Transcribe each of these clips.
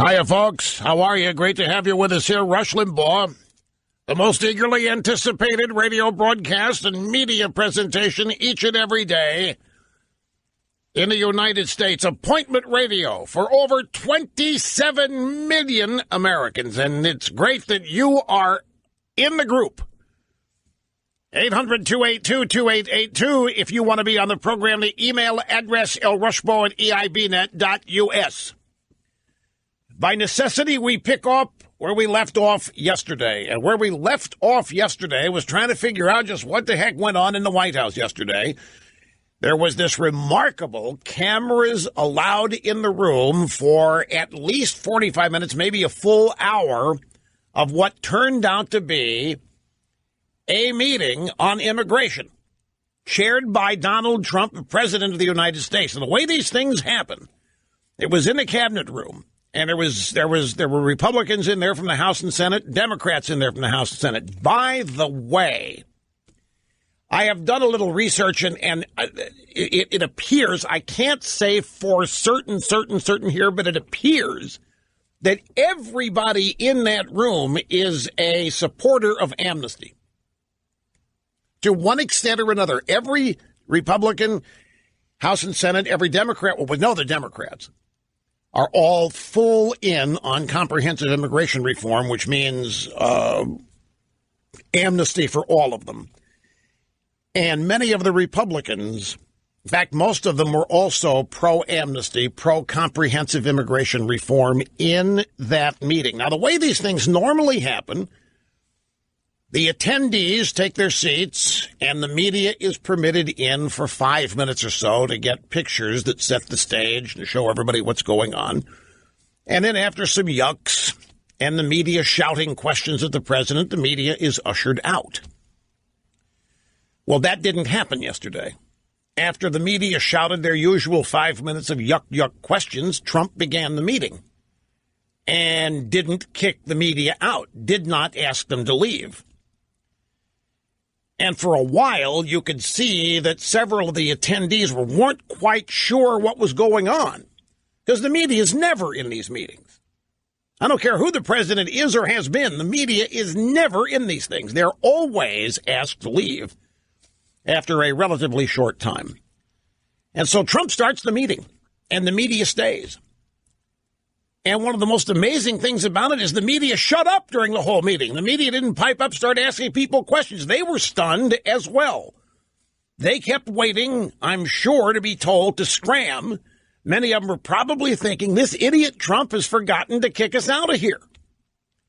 Hiya, folks. How are you? Great to have you with us here. Rush Limbaugh, the most eagerly anticipated radio broadcast and media presentation each and every day in the United States. Appointment radio for over 27 million Americans. And it's great that you are in the group. 800-282-2882. If you want to be on the program, the email address, lrushbo@eibnet.us. By necessity, we pick up where we left off yesterday. And where we left off yesterday was trying to figure out just what the heck went on in the White House yesterday. There was this remarkable cameras allowed in the room for at least 45 minutes, maybe a full hour, of what turned out to be a meeting on immigration, chaired by Donald Trump, the President of the United States. And the way these things happen, it was in the cabinet room. And there were Republicans in there from the House and Senate, Democrats in there from the House and Senate. By the way, I have done a little research, and it appears, I can't say for certain here, but it appears that everybody in that room is a supporter of amnesty. To one extent or another, every Republican, House and Senate, every Democrat, well, we know the Democrats are all full in on comprehensive immigration reform, which means amnesty for all of them. And many of the Republicans, in fact, most of them were also pro-amnesty, pro-comprehensive immigration reform in that meeting. Now, the way these things normally happen, the attendees take their seats, and the media is permitted in for 5 minutes or so to get pictures that set the stage to show everybody what's going on. And then after some yucks and the media shouting questions at the president, the media is ushered out. Well, that didn't happen yesterday. After the media shouted their usual 5 minutes of yuck questions, Trump began the meeting and didn't kick the media out, did not ask them to leave. And for a while, you could see that several of the attendees weren't quite sure what was going on, because the media is never in these meetings. I don't care who the president is or has been. The media is never in these things. They're always asked to leave after a relatively short time. And so Trump starts the meeting, and the media stays. And one of the most amazing things about it is the media shut up during the whole meeting. The media didn't pipe up, start asking people questions. They were stunned as well. They kept waiting, I'm sure, to be told to scram. Many of them were probably thinking, this idiot Trump has forgotten to kick us out of here.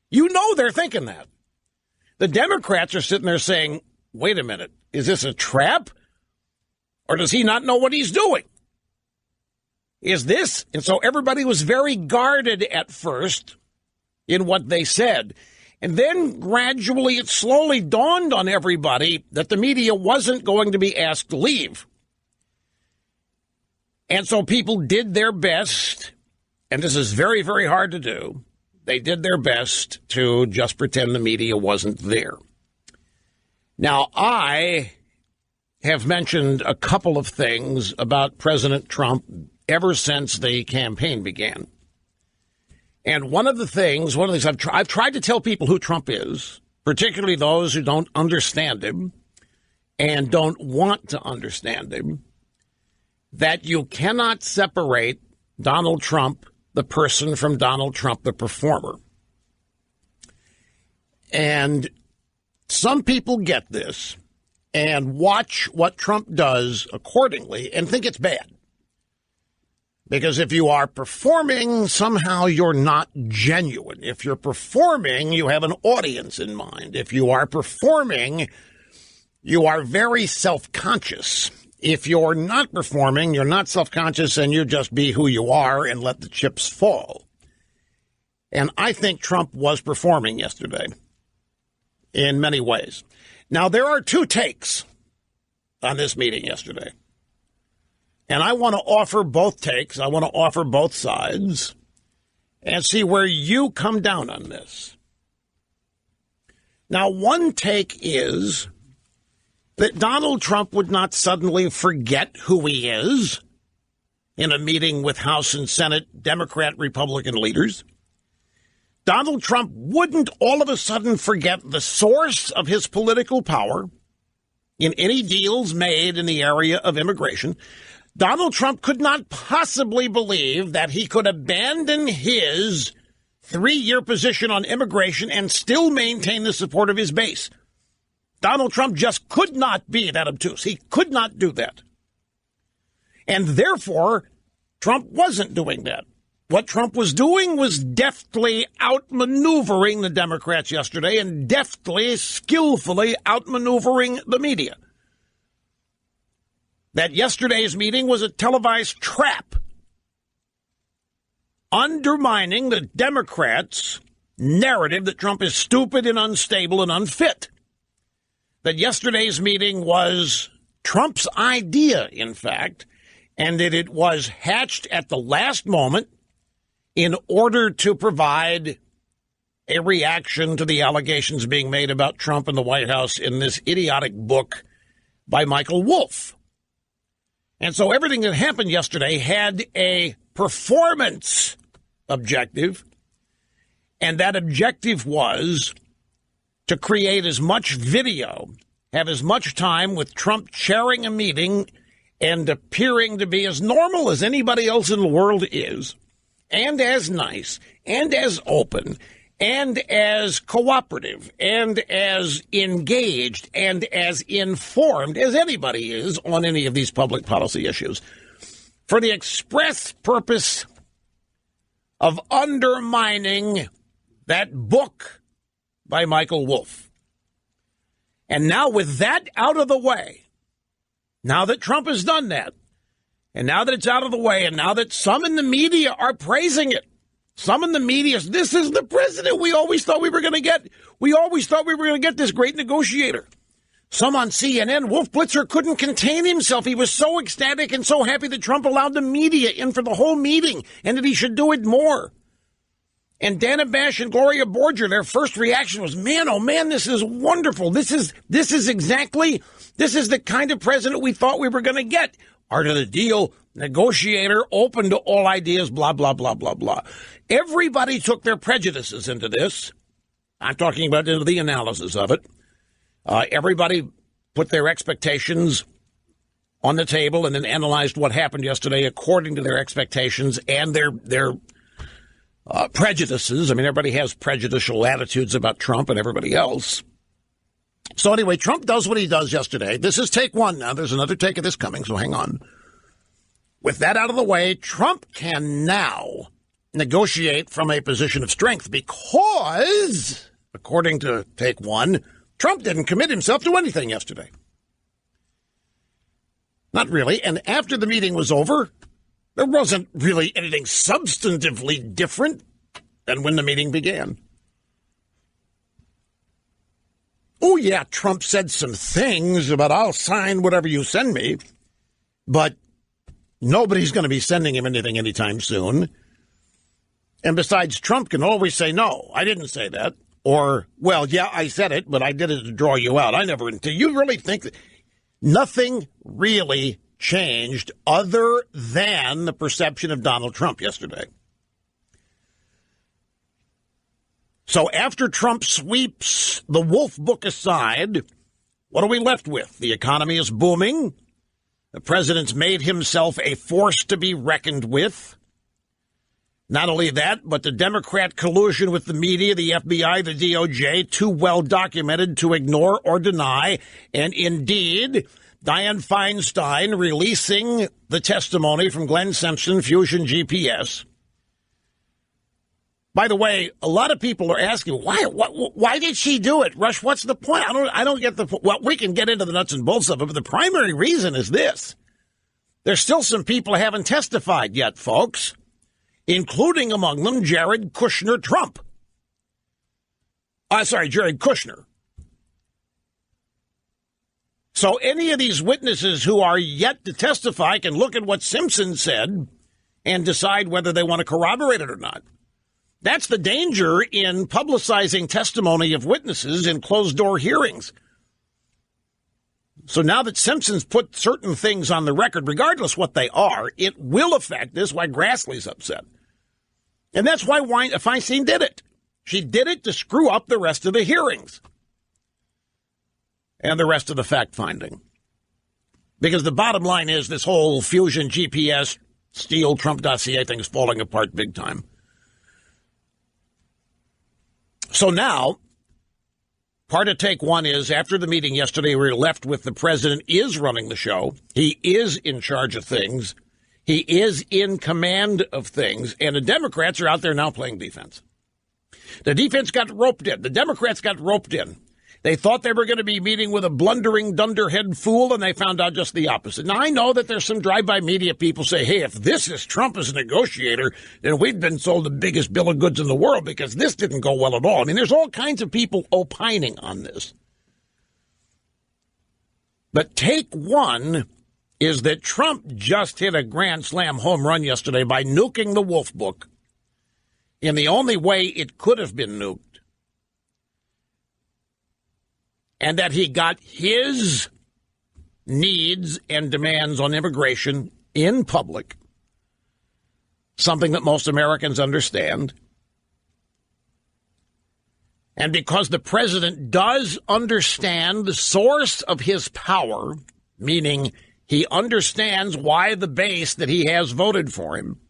You know they're thinking that. The Democrats are sitting there saying, wait a minute, is this a trap? Or does he not know what he's doing? Is this? And so everybody was very guarded at first in what they said. And then gradually it slowly dawned on everybody that the media wasn't going to be asked to leave. And so people did their best, and this is very, very hard to do. They did their best to just pretend the media wasn't there. Now, I have mentioned a couple of things about President Trump ever since the campaign began. And one of the things I've tried to tell people who Trump is, particularly those who don't understand him and don't want to understand him, that you cannot separate Donald Trump, the person, from Donald Trump, the performer. And some people get this and watch what Trump does accordingly and think it's bad. Because if you are performing, somehow you're not genuine. If you're performing, you have an audience in mind. If you are performing, you are very self-conscious. If you're not performing, you're not self-conscious, and you just be who you are and let the chips fall. And I think Trump was performing yesterday in many ways. Now, there are two takes on this meeting yesterday. And I want to offer both takes. I want to offer both sides and see where you come down on this. Now, one take is that Donald Trump would not suddenly forget who he is in a meeting with House and Senate Democrat Republican leaders. Donald Trump wouldn't all of a sudden forget the source of his political power in any deals made in the area of immigration. Donald Trump could not possibly believe that he could abandon his 3-year position on immigration and still maintain the support of his base. Donald Trump just could not be that obtuse. He could not do that. And therefore, Trump wasn't doing that. What Trump was doing was deftly outmaneuvering the Democrats yesterday and deftly, skillfully outmaneuvering the media. That yesterday's meeting was a televised trap, undermining the Democrats' narrative that Trump is stupid and unstable and unfit. That yesterday's meeting was Trump's idea, in fact, and that it was hatched at the last moment in order to provide a reaction to the allegations being made about Trump and the White House in this idiotic book by Michael Wolff. And so everything that happened yesterday had a performance objective, and that objective was to create as much video, have as much time with Trump chairing a meeting and appearing to be as normal as anybody else in the world is, and as nice, and as open, and as cooperative, and as engaged, and as informed as anybody is on any of these public policy issues, for the express purpose of undermining that book by Michael Wolff. And now with that out of the way, now that Trump has done that, and now that it's out of the way, and now that some in the media are praising it, some in the media, this is the president we always thought we were going to get. We always thought we were going to get this great negotiator. Some on CNN, Wolf Blitzer couldn't contain himself. He was so ecstatic and so happy that Trump allowed the media in for the whole meeting and that he should do it more. And Dana Bash and Gloria Borger, their first reaction was, man, oh man, this is wonderful. This is the kind of president we thought we were going to get. Art of the deal, negotiator, open to all ideas, blah, blah, blah, blah, blah. Everybody took their prejudices into this. I'm talking about into the analysis of it. Everybody put their expectations on the table and then analyzed what happened yesterday according to their expectations and their prejudices. I mean, everybody has prejudicial attitudes about Trump and everybody else. So anyway, Trump does what he does yesterday. This is take one now. There's another take of this coming, so hang on. With that out of the way, Trump can now negotiate from a position of strength because, according to take one, Trump didn't commit himself to anything yesterday. Not really. And after the meeting was over, there wasn't really anything substantively different than when the meeting began. Oh, yeah, Trump said some things about I'll sign whatever you send me, but nobody's going to be sending him anything anytime soon. And besides, Trump can always say, no, I didn't say that. Or, well, yeah, I said it, but I did it to draw you out. I never. Do you really think that nothing really changed other than the perception of Donald Trump yesterday? So after Trump sweeps the Wolf book aside, what are we left with? The economy is booming. The president's made himself a force to be reckoned with. Not only that, but the Democrat collusion with the media, the FBI, the DOJ, too well documented to ignore or deny. And indeed, Dianne Feinstein releasing the testimony from Glenn Simpson, Fusion GPS. By the way, a lot of people are asking, why did she do it? Rush, what's the point? I don't get the point. Well, we can get into the nuts and bolts of it, but the primary reason is this. There's still some people who haven't testified yet, folks, including among them Jared Kushner Trump. Jared Kushner. So any of these witnesses who are yet to testify can look at what Simpson said and decide whether they want to corroborate it or not. That's the danger in publicizing testimony of witnesses in closed-door hearings. So now that Simpson's put certain things on the record, regardless what they are, it will affect this, why Grassley's upset. And that's why Feinstein did it. She did it to screw up the rest of the hearings and the rest of the fact-finding. Because the bottom line is this whole Fusion, GPS, Steele, Trump dossier thing is falling apart big time. So now, part of take one is, after the meeting yesterday, we were left with the president is running the show. He is in charge of things. He is in command of things. And the Democrats are out there now playing defense. The defense got roped in. The Democrats got roped in. They thought they were going to be meeting with a blundering dunderhead fool, and they found out just the opposite. Now, I know that there's some drive-by media people say, hey, if this is Trump as a negotiator, then we've been sold the biggest bill of goods in the world because this didn't go well at all. I mean, there's all kinds of people opining on this. But take one is that Trump just hit a grand slam home run yesterday by nuking the Wolf Book in the only way it could have been nuked. And that he got his needs and demands on immigration in public, something that most Americans understand. And because the president does understand the source of his power, meaning he understands why the base that he has voted for him,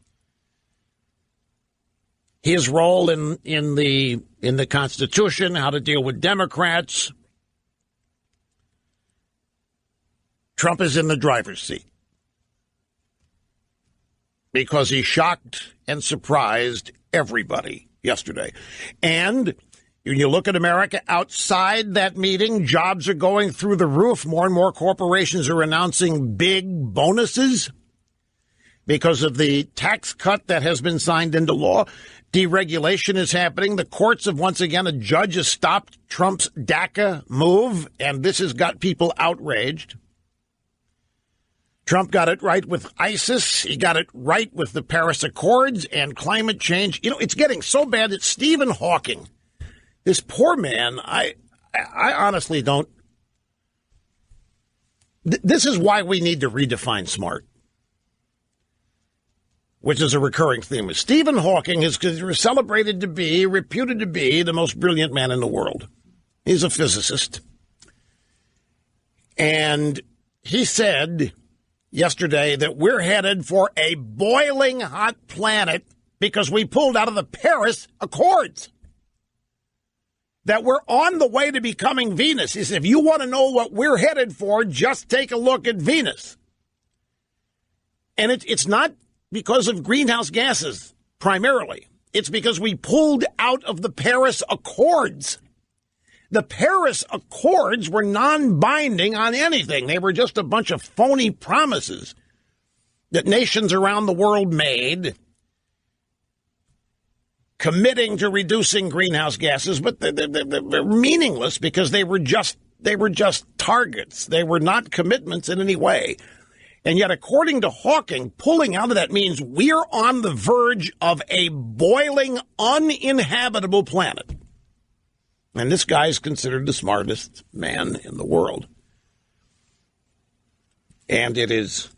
his role in the Constitution, how to deal with Democrats, Trump is in the driver's seat because he shocked and surprised everybody yesterday. And when you look at America outside that meeting, jobs are going through the roof. More and more corporations are announcing big bonuses because of the tax cut that has been signed into law. Deregulation is happening. The courts have once again, a judge has stopped Trump's DACA move, and this has got people outraged. Trump got it right with ISIS. He got it right with the Paris Accords and climate change. You know, it's getting so bad that Stephen Hawking, this poor man, I honestly don't. This is why we need to redefine smart, which is a recurring theme. Stephen Hawking is celebrated to be, reputed to be, the most brilliant man in the world. He's a physicist. And he said yesterday that we're headed for a boiling hot planet because we pulled out of the Paris Accords. That we're on the way to becoming Venus. He said, if you want to know what we're headed for, just take a look at Venus. And it's not because of greenhouse gases, primarily. It's because we pulled out of the Paris Accords. The Paris Accords were non-binding on anything. They were just a bunch of phony promises that nations around the world made, committing to reducing greenhouse gases, but they're meaningless because they were just targets. They were not commitments in any way. And yet, according to Hawking, pulling out of that means we're on the verge of a boiling, uninhabitable planet. And this guy is considered the smartest man in the world. And it is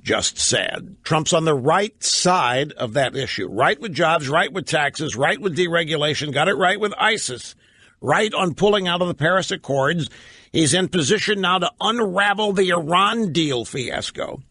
just sad. Trump's on the right side of that issue. Right with jobs, right with taxes, right with deregulation, got it right with ISIS, right on pulling out of the Paris Accords. He's in position now to unravel the Iran deal fiasco.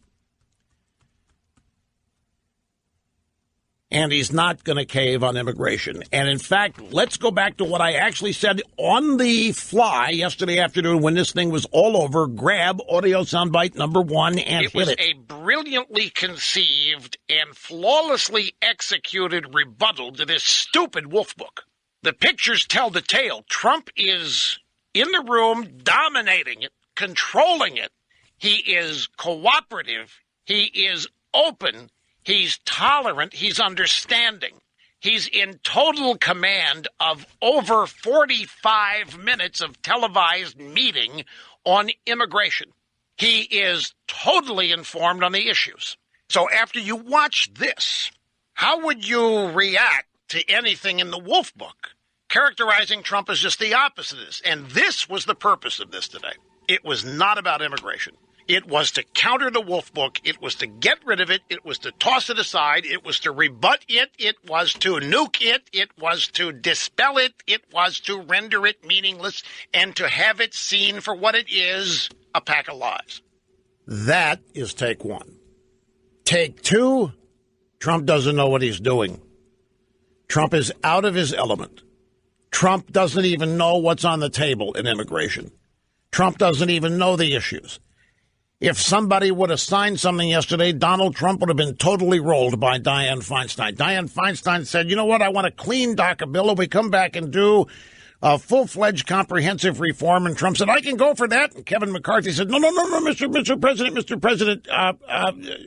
And he's not going to cave on immigration. And in fact, let's go back to what I actually said on the fly yesterday afternoon when this thing was all over. Grab audio soundbite number one and hit it. It was a brilliantly conceived and flawlessly executed rebuttal to this stupid Wolf Book. The pictures tell the tale. Trump is in the room, dominating it, controlling it. He is cooperative. He is open. He's tolerant. He's understanding. He's in total command of over 45 minutes of televised meeting on immigration. He is totally informed on the issues. So after you watch this, how would you react to anything in the Wolf Book characterizing Trump as just the opposite of this? And this was the purpose of this today. It was not about immigration. It was to counter the Wolf Book. It was to get rid of it. It was to toss it aside. It was to rebut it. It was to nuke it. It was to dispel it. It was to render it meaningless and to have it seen for what it is, a pack of lies. That is take one. Take two, Trump doesn't know what he's doing. Trump is out of his element. Trump doesn't even know what's on the table in immigration. Trump doesn't even know the issues. If somebody would have signed something yesterday, Donald Trump would have been totally rolled by Dianne Feinstein. Dianne Feinstein said, you know what, I want a clean DACA bill, and we come back and do a full-fledged comprehensive reform. And Trump said, I can go for that. And Kevin McCarthy said, no, Mr. President,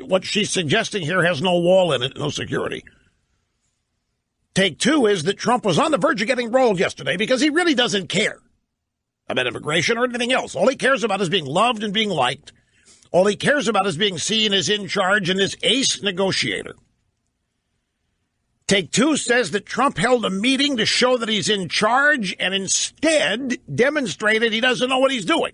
what she's suggesting here has no wall in it, no security. Take two is that Trump was on the verge of getting rolled yesterday because he really doesn't care about immigration or anything else. All he cares about is being loved and being liked. All he cares about is being seen as in charge and as ace negotiator. Take two says that Trump held a meeting to show that he's in charge and instead demonstrated he doesn't know what he's doing.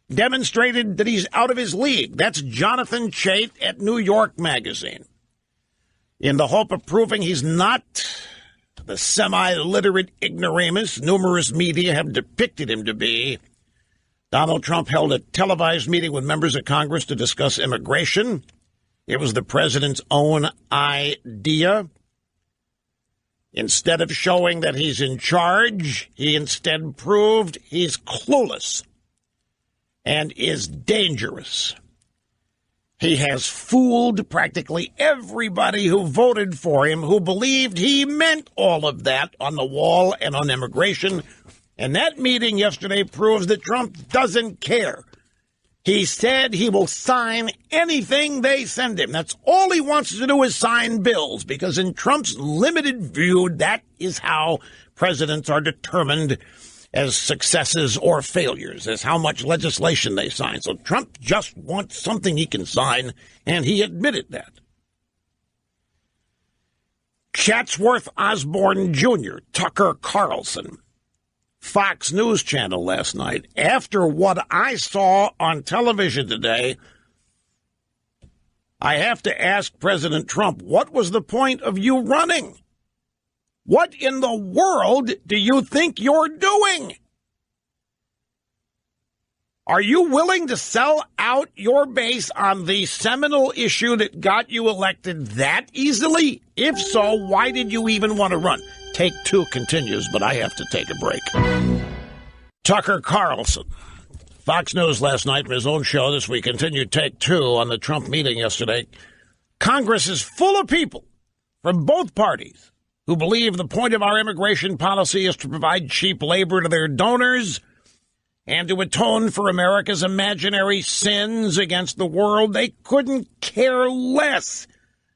Demonstrated that he's out of his league. That's Jonathan Chait at New York Magazine. In the hope of proving he's not the semi-literate ignoramus numerous media have depicted him to be, Donald Trump held a televised meeting with members of Congress to discuss immigration. It was the president's own idea. Instead of showing that he's in charge, he instead proved he's clueless and is dangerous. He has fooled practically everybody who voted for him, who believed he meant all of that on the wall and on immigration. And that meeting yesterday proves that Trump doesn't care. He said he will sign anything they send him. That's all he wants to do is sign bills, because in Trump's limited view, that is how presidents are determined as successes or failures, as how much legislation they sign. So Trump just wants something he can sign, and he admitted that. Chatsworth Osborne Jr., Tucker Carlson, Fox News Channel last night. After what I saw on television today, I have to ask President Trump, what was the point of you running? What in the world do you think you're doing? Are you willing to sell out your base on the seminal issue that got you elected that easily? If so, why did you even want to run? Take two continues, but I have to take a break. Tucker Carlson, Fox News last night from his own show. This week continued take two on the Trump meeting yesterday. Congress is full of people from both parties who believe the point of our immigration policy is to provide cheap labor to their donors and to atone for America's imaginary sins against the world. They couldn't care less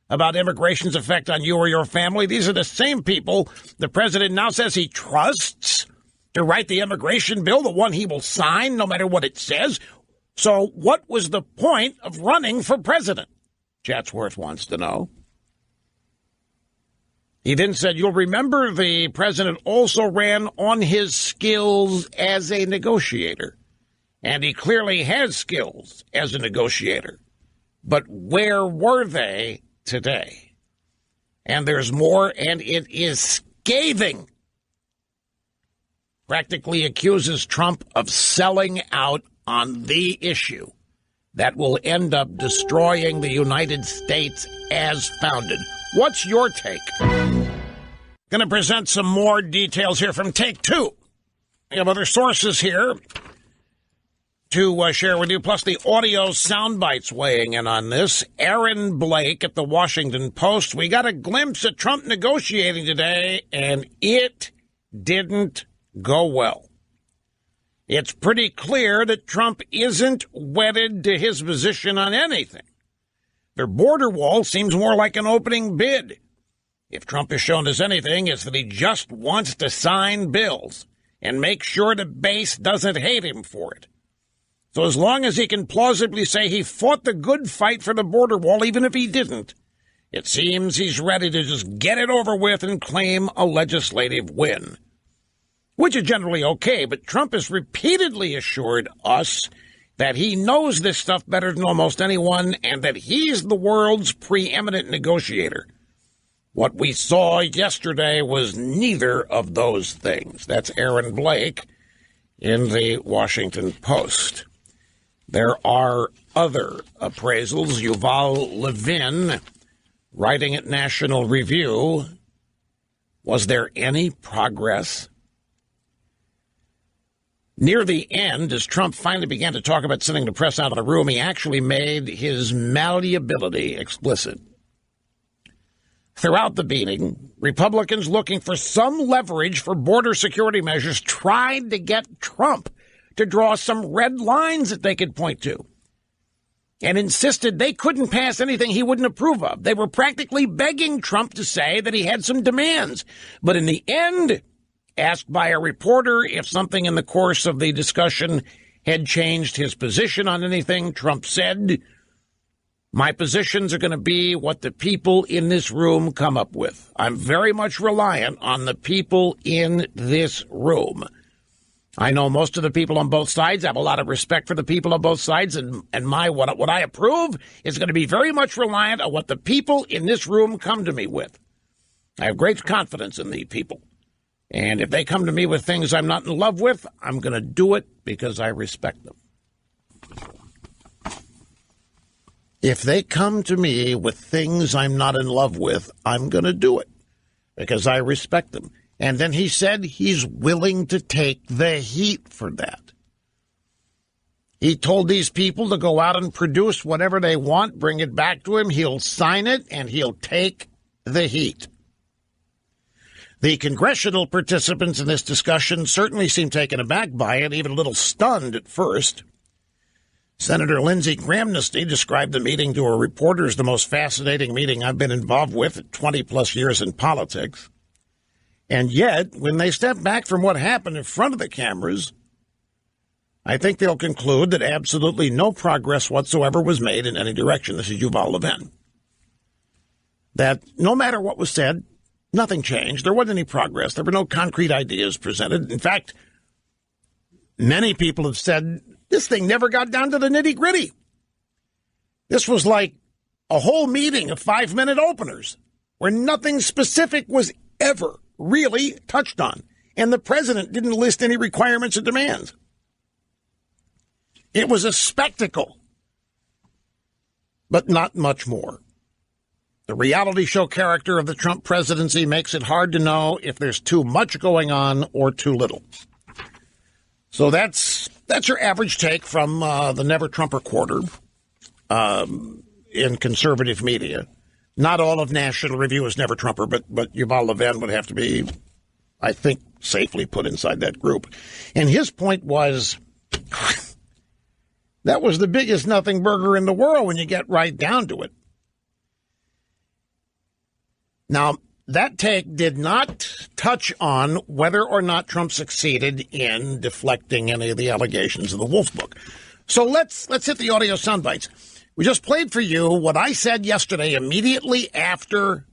about immigration's effect on you or your family. These are the same people the president now says he trusts to write the immigration bill, the one he will sign no matter what it says. So what was the point of running for president? Chatsworth wants to know. He then said, you'll remember the president also ran on his skills as a negotiator. And he clearly has skills as a negotiator. But where were they today? And there's more, and it is scathing. Practically accuses Trump of selling out on the issue that will end up destroying the United States as founded. What's your take? Going to present some more details here from Take Two. We have other sources here to share with you, plus the audio sound bites weighing in on this. Aaron Blake at the Washington Post. We got a glimpse at Trump negotiating today, and it didn't go well. It's pretty clear that Trump isn't wedded to his position on anything. Their border wall seems more like an opening bid. If Trump is shown as anything, it's that he just wants to sign bills and make sure the base doesn't hate him for it. So as long as he can plausibly say he fought the good fight for the border wall, even if he didn't, it seems he's ready to just get it over with and claim a legislative win. Which is generally okay, but Trump has repeatedly assured us that he knows this stuff better than almost anyone and that he's the world's preeminent negotiator. What we saw yesterday was neither of those things. That's Aaron Blake in the Washington Post. There are other appraisals. Yuval Levin, writing at National Review, was there any progress? Near the end, as Trump finally began to talk about sending the press out of the room, he actually made his malleability explicit. Throughout the meeting, Republicans looking for some leverage for border security measures tried to get Trump to draw some red lines that they could point to and insisted they couldn't pass anything he wouldn't approve of. They were practically begging Trump to say that he had some demands. But in the end, asked by a reporter if something in the course of the discussion had changed his position on anything, Trump said, "My positions are going to be what the people in this room come up with. I'm very much reliant on the people in this room. I know most of the people on both sides. I have a lot of respect for the people on both sides, and what I approve is going to be very much reliant on what the people in this room come to me with. I have great confidence in the people. And if they come to me with things I'm not in love with, I'm going to do it because I respect them. If they come to me with things I'm not in love with, I'm going to do it because I respect them." And then he said he's willing to take the heat for that. He told these people to go out and produce whatever they want, bring it back to him. He'll sign it, and he'll take the heat. The congressional participants in this discussion certainly seemed taken aback by it, even a little stunned at first. Senator Lindsey Graham described the meeting to a reporter as the most fascinating meeting I've been involved with at 20-plus years in politics. And yet, when they step back from what happened in front of the cameras, I think they'll conclude that absolutely no progress whatsoever was made in any direction. This is Yuval Levin. That no matter what was said, nothing changed. There wasn't any progress. There were no concrete ideas presented. In fact, many people have said this thing never got down to the nitty-gritty. This was like a whole meeting of 5-minute openers where nothing specific was ever really touched on, and the president didn't list any requirements or demands. It was a spectacle, but not much more. The reality show character of the Trump presidency makes it hard to know if there's too much going on or too little. So that's your average take from the Never Trumper Quarter in conservative media. Not all of National Review is Never Trumper, but Yuval Levin would have to be, I think, safely put inside that group. And his point was, that was the biggest nothing burger in the world when you get right down to it. Now, that take did not touch on whether or not Trump succeeded in deflecting any of the allegations of the Wolf Book. So let's hit the audio sound bites. We just played for you what I said yesterday immediately after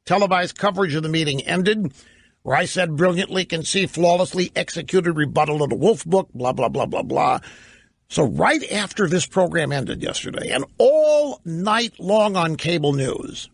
televised coverage of the meeting ended, where I said brilliantly conceived, flawlessly executed rebuttal of the Wolf Book, blah, blah, blah, blah, blah. So right after this program ended yesterday, and all night long on cable news,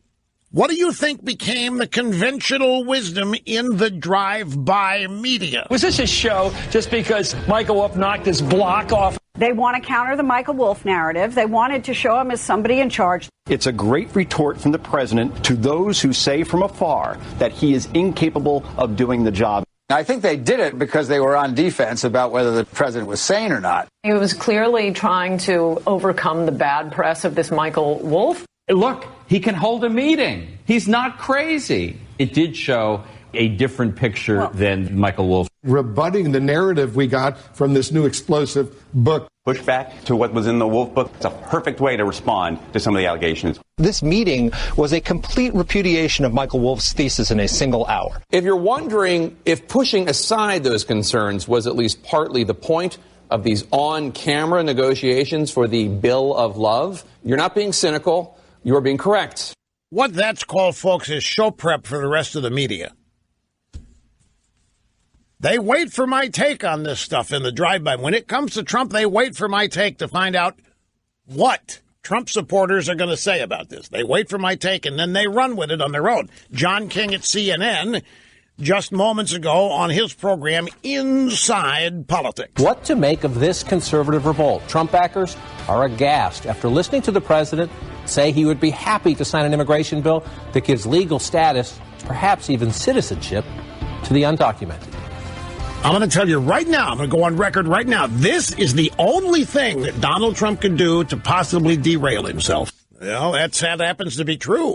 what do you think became the conventional wisdom in the drive-by media? Was this a show just because Michael Wolff knocked his block off? They want to counter the Michael Wolff narrative. They wanted to show him as somebody in charge. It's a great retort from the president to those who say from afar that he is incapable of doing the job. I think they did it because they were on defense about whether the president was sane or not. He was clearly trying to overcome the bad press of this Michael Wolff. Look, he can hold a meeting. He's not crazy. It did show a different picture than Michael Wolff. Rebutting the narrative we got from this new explosive book. Push back to what was in the Wolf Book. It's a perfect way to respond to some of the allegations. This meeting was a complete repudiation of Michael Wolff's thesis in a single hour. If you're wondering if pushing aside those concerns was at least partly the point of these on-camera negotiations for the Bill of Love, you're not being cynical. You're being correct. What that's called, folks, is show prep for the rest of the media. They wait for my take on this stuff in the drive-by. When it comes to Trump, they wait for my take to find out what Trump supporters are going to say about this. They wait for my take, and then they run with it on their own. John King at CNN just moments ago on his program, Inside Politics. What to make of this conservative revolt? Trump backers are aghast after listening to the president say he would be happy to sign an immigration bill that gives legal status, perhaps even citizenship, to the undocumented. I'm going to tell you right now, I'm going to go on record right now, this is the only thing that Donald Trump can do to possibly derail himself. That happens to be true.